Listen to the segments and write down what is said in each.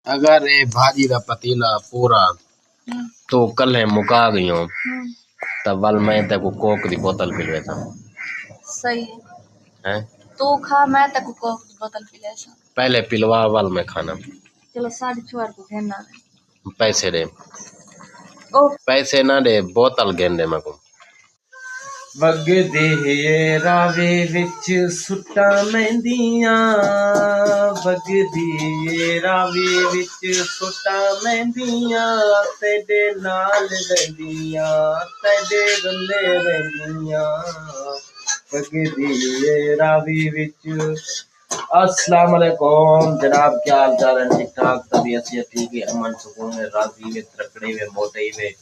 अगर ये भाजी का पतीला पूरा तो कल है मुका गई हूँ तब वाल मैं तेरे को कोक की बोतल पिलवे था। सही है तू खा मैं तेको कोक की बोतल पिले सा। पहले पिलवा वाल में खाना। चलो 4:30 को घेरना पैसे दे। ओ पैसे ना दे बोतल गेंदे मैं को वगदे ये रावे विच सुट्टा मेंदियां वगदी ये रावे विच सुट्टा मेंदियां तेरे नाल रंदियां तेरे गले रंदियां वगदी ये रावे विच। अस्सलाम वालेकुम जनाब, क्या हाल चाल है? ठीक ठाक, तबीयत ठीक है, अमन सुकून है, राजी में, तकड़े में, मोटे में।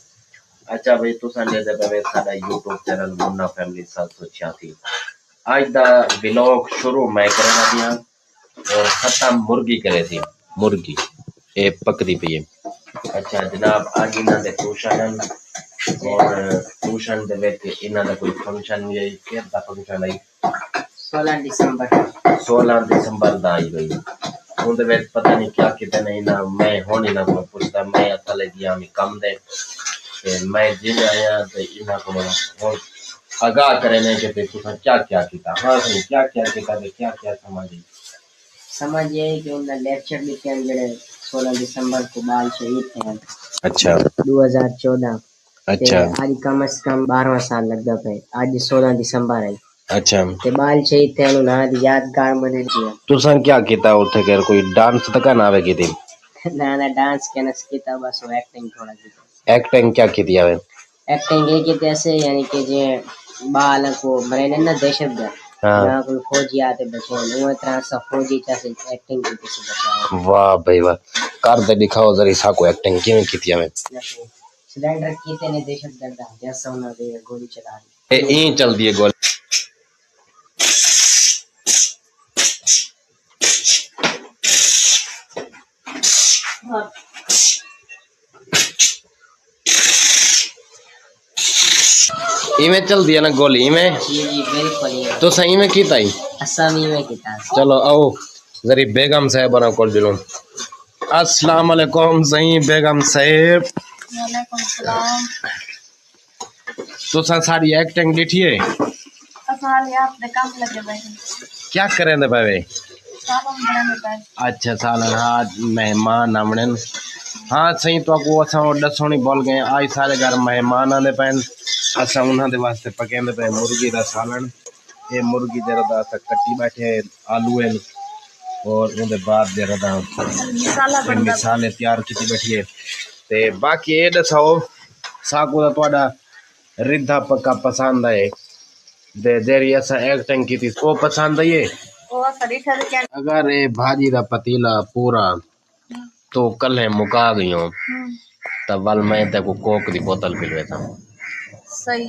अच्छा भाई तुसां दे पे साडा यूट्यूब चैनल मुन्ना फैमिली 786 आज दा व्लॉग शुरू मैं करना दिया और खत्म मुर्गी करे थी। मुर्गी ए पकदी पई है। अच्छा जनाब आज इना दे ट्यूशन और ट्यूशन दे विच इना दा कोई फंक्शन है। के दा फंक्शन है 16 दिसंबर दा आई गई उनदे विच पता नहीं क्या किते नहीं ना मैं होनी ना को पुछदा मैं अतले दिया मी कम दे मैं जिन आया तो इना को और आगाह करने के पे तुसा क्या क्या किया। हाँ सही क्या क्या किया तो क्या क्या समझ ये है कि उनका लेक्चर लिखे हैं जड़े 16 दिसंबर को बाल शहीद थे। अच्छा 2014। अच्छा आज कम से कम 12वां साल लगदा पे आज 16 दिसंबर है। अच्छा ते बाल शहीद थे ना यादगार बने दिया। तुसा क्या किया उठे कर कोई डांस तक ना आवे की थी? ना डांस के नस किया बस वो एक्टिंग थोड़ा की। एक्टिंग क्या की थी? एक्टिंग ये की ऐसे यानी कि जे बाल को मरे ना दहशतगर्द ना कोई फौजी आते बचे वो तरह सा फौजी जैसे एक्टिंग की किसी बचाओ। वाह भाई वाह कर दे दिखाओ जरा सा को एक्टिंग किवें की थी? हमें सिलेंडर कीते ने दहशतगर्द जैसा उन्हें दे गोली चला दी ए चल दी है गोली। इमें चल दिया ना गोली इमें। जी बिल्कुल तो सही में की ताई असमी में की ता। चलो आओ जरी बेगम साहब बना कॉल दिलो। अस्सलाम वालेकुम सही बेगम साहब। वालेकुम सलाम। तो सारी एक्टिंग देखी है साल आप दे काम लगे बैठे क्या करें दे भाई सालन बने बैठे। अच्छा सालन हाँ मेहमान आमने हाँ सही तो को असा दसोनी बोल गए आज सारे घर मेहमान आने पैन असा उन्हां दे वास्ते पकेंदे पे मुर्गी दा सालन। ये मुर्गी जरा दा कट्टी बैठे आलू है और उनके बाद जरा दा मिसाले तैयार की बैठी है ते बाकी ये दसाओ साकू दा तोड़ा रिद्धा पक्का पसंद है दे जेरी ऐसा एक्टिंग की थी वो पसंद है ये। अगर ये भाजी दा पतीला पूरा तो कल है मुका गई हूँ तब वाल मैं तेको कोक की बोतल पिलवे था। सही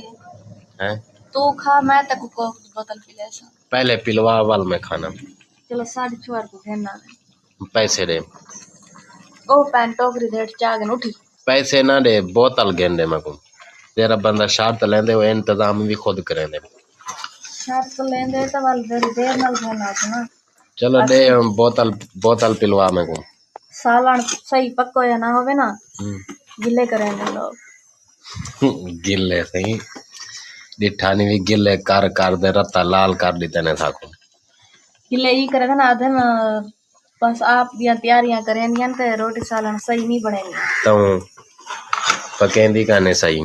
है तू खा मैं तेको कोक की बोतल पिले सा। पहले पिलवा वाल में खाना। चलो 4:30 को घेरना पैसे दे। ओ पैन टोकरी दे चागन उठी पैसे ना दे बोतल गेंदे मैं को तेरा बंदा शर्त लेंदे वो इंतजाम भी खुद करेंदे शर्त लेंदे तो वाल देर नाल घेरना ना। चलो दे बोतल बोतल पिलवा में को सालन सही पक्को या ना होवे ना गिले करेंगे लोग गिले सही दिठानी भी गिले कर दे रत्ता लाल कर दी तेने थाको गिले ही करे ना आधे ना बस आप दिया तैयारियां करेंगी ते रोटी सालन सही नहीं बनेगी तो पकेंदी काने सही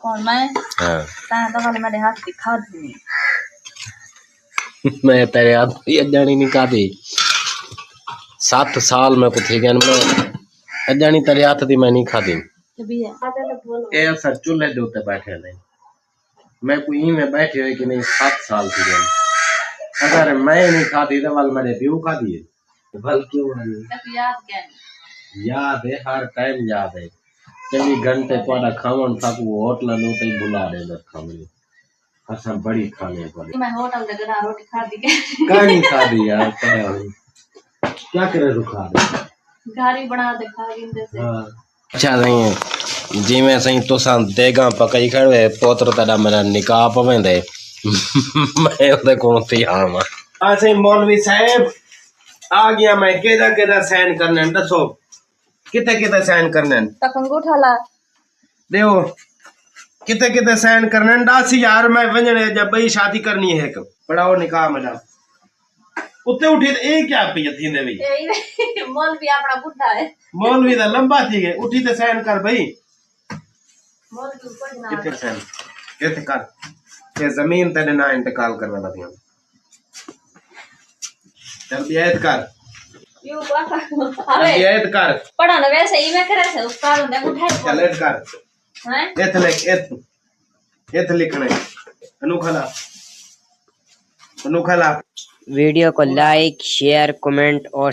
कौन मैं हां ता तो वाले मेरे हाथ की खा दी मैं तेरे हाथ ये जानी नहीं खादी 7 साल में कुछ गया मैं जानी तेरे हाथ दी मैं नहीं खादी ए सर चूल्हे दे उते बैठे नहीं मैं कोई में बैठे हुए कि नहीं 7 साल की गई अगर मैं नहीं खाती तो वाल मेरे प्यू खा दिए भल क्यों याद है हर टाइम याद है 24 घंटे थोड़ा खावन था को होटल लो ते बुला दे दर खाने असा बड़ी खाने वाली मैं होटल दे गड़ा रोटी खा दी का नहीं खा दी यार क्या करे रुखा दे गारी बना दे खा गिंदे से। हां अच्छा नहीं जी मैं सही तो सा देगा पकई खड़े पोत्र तड़ा मेरा निकाह पवेंदे मैं ओदे कोन थी हां आ सही मौलवी साहब आ गया मैं केदा साइन करने दसो किते साइन करने तक अंगूठा ला देखो किते साइन करने 10,000 मैं वंजने जब बई शादी करनी है एक पढ़ाओ निकाह मेरा उत्ते उठी तो ए क्या पे थींदे भाई मौलवी अपना बुढ़ा है मौलवी दा लंबा थी गए उठी ते साइन कर भाई मौलवी ऊपर ना किते साइन किते कर के जमीन ते ना इंतकाल करने लगी जल्दी ऐड कर यू पापा जल्दी अबे ऐड कर पढ़ा ना वैसे ही मैं करे से उस्ताद ने उठाई चल ऐड कर हैं एथ लिख एथ लिखने अनोखा ला वीडियो को लाइक शेयर कमेंट और